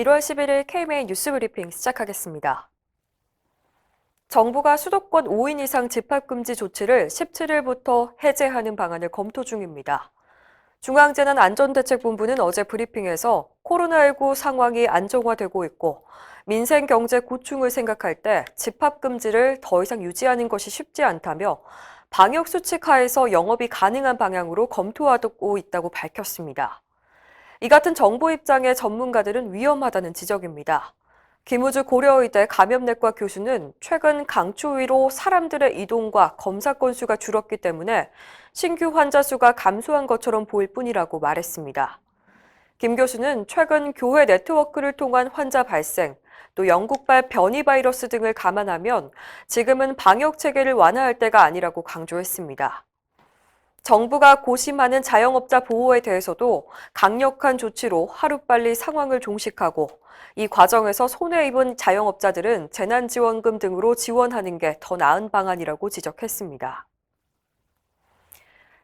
1월 11일 KMA 뉴스 브리핑 시작하겠습니다. 정부가 수도권 5인 이상 집합금지 조치를 17일부터 해제하는 방안을 검토 중입니다. 중앙재난안전대책본부는 어제 브리핑에서 코로나19 상황이 안정화되고 있고 민생 경제 고충을 생각할 때 집합금지를 더 이상 유지하는 것이 쉽지 않다며 방역수칙 하에서 영업이 가능한 방향으로 검토하고 있다고 밝혔습니다. 이 같은 정부 입장에 전문가들은 위험하다는 지적입니다. 김우주 고려의대 감염내과 교수는 최근 강추위로 사람들의 이동과 검사 건수가 줄었기 때문에 신규 환자 수가 감소한 것처럼 보일 뿐이라고 말했습니다. 김 교수는 최근 교회 네트워크를 통한 환자 발생, 또 영국발 변이 바이러스 등을 감안하면 지금은 방역 체계를 완화할 때가 아니라고 강조했습니다. 정부가 고심하는 자영업자 보호에 대해서도 강력한 조치로 하루빨리 상황을 종식하고 이 과정에서 손해 입은 자영업자들은 재난지원금 등으로 지원하는 게 더 나은 방안이라고 지적했습니다.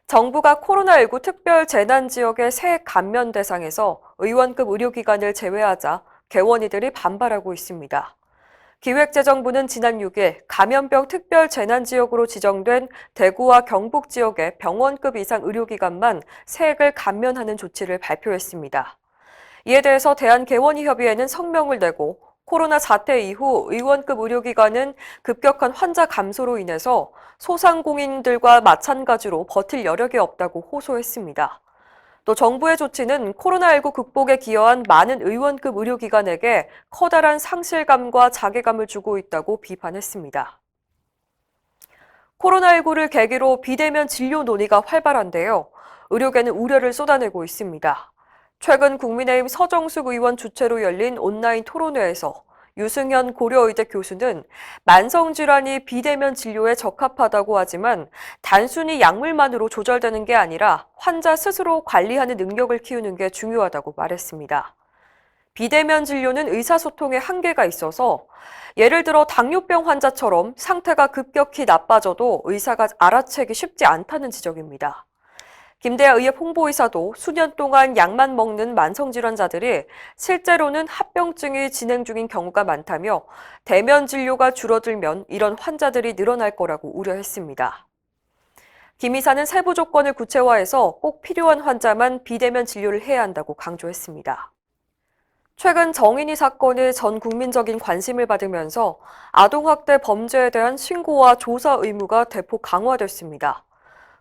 정부가 코로나19 특별 재난지역의 세액 감면 대상에서 의원급 의료기관을 제외하자 개원이들이 반발하고 있습니다. 기획재정부는 지난 6일 감염병 특별 재난지역으로 지정된 대구와 경북 지역의 병원급 이상 의료기관만 세액을 감면하는 조치를 발표했습니다. 이에 대해서 대한개원의협의회는 성명을 내고 코로나 사태 이후 의원급 의료기관은 급격한 환자 감소로 인해서 소상공인들과 마찬가지로 버틸 여력이 없다고 호소했습니다. 또 정부의 조치는 코로나19 극복에 기여한 많은 의원급 의료기관에게 커다란 상실감과 자괴감을 주고 있다고 비판했습니다. 코로나19를 계기로 비대면 진료 논의가 활발한데요. 의료계는 우려를 쏟아내고 있습니다. 최근 국민의힘 서정숙 의원 주최로 열린 온라인 토론회에서 유승현 고려의대 교수는 만성질환이 비대면 진료에 적합하다고 하지만 단순히 약물만으로 조절되는 게 아니라 환자 스스로 관리하는 능력을 키우는 게 중요하다고 말했습니다. 비대면 진료는 의사소통에 한계가 있어서 예를 들어 당뇨병 환자처럼 상태가 급격히 나빠져도 의사가 알아채기 쉽지 않다는 지적입니다. 김대하 의협 홍보이사도 수년 동안 약만 먹는 만성질환자들이 실제로는 합병증이 진행 중인 경우가 많다며 대면 진료가 줄어들면 이런 환자들이 늘어날 거라고 우려했습니다. 김 이사는 세부 조건을 구체화해서 꼭 필요한 환자만 비대면 진료를 해야 한다고 강조했습니다. 최근 정인이 사건이 전 국민적인 관심을 받으면서 아동학대 범죄에 대한 신고와 조사 의무가 대폭 강화됐습니다.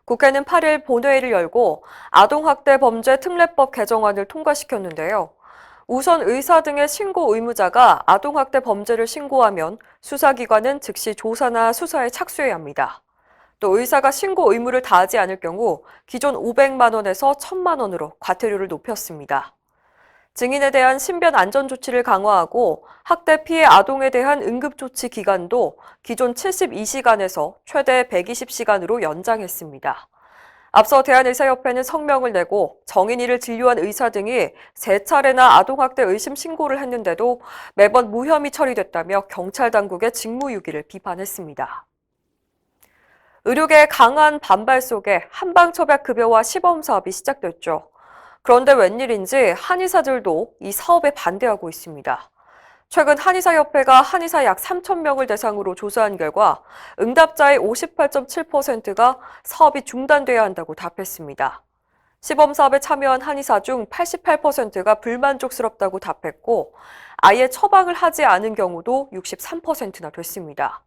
국회는 8일 본회의를 열고 아동학대 범죄 특례법 개정안을 통과시켰는데요. 우선 의사 등의 신고 의무자가 아동학대 범죄를 신고하면 수사기관은 즉시 조사나 수사에 착수해야 합니다. 또 의사가 신고 의무를 다하지 않을 경우 기존 500만 원에서 1,000만 원으로 과태료를 높였습니다. 증인에 대한 신변 안전 조치를 강화하고 학대 피해 아동에 대한 응급조치 기간도 기존 72시간에서 최대 120시간으로 연장했습니다. 앞서 대한의사협회는 성명을 내고 정인이를 진료한 의사 등이 3차례나 아동학대 의심 신고를 했는데도 매번 무혐의 처리됐다며 경찰 당국의 직무유기를 비판했습니다. 의료계의 강한 반발 속에 한방첩약급여와 시범사업이 시작됐죠. 그런데 웬일인지 한의사들도 이 사업에 반대하고 있습니다. 최근 한의사협회가 한의사 약 3,000명을 대상으로 조사한 결과 응답자의 58.7%가 사업이 중단돼야 한다고 답했습니다. 시범사업에 참여한 한의사 중 88%가 불만족스럽다고 답했고 아예 처방을 하지 않은 경우도 63%나 됐습니다.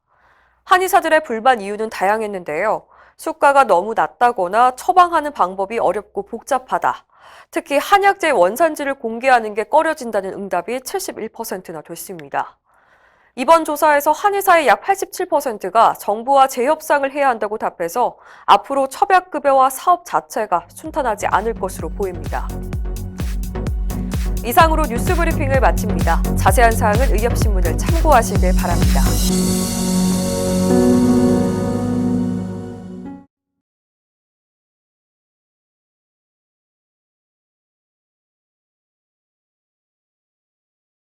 한의사들의 불만 이유는 다양했는데요. 수가가 너무 낮다거나 처방하는 방법이 어렵고 복잡하다. 특히 한약재 원산지를 공개하는 게 꺼려진다는 응답이 71%나 됐습니다. 이번 조사에서 한의사의 약 87%가 정부와 재협상을 해야 한다고 답해서 앞으로 첩약급여와 사업 자체가 순탄하지 않을 것으로 보입니다. 이상으로 뉴스 브리핑을 마칩니다. 자세한 사항은 의협신문을 참고하시길 바랍니다.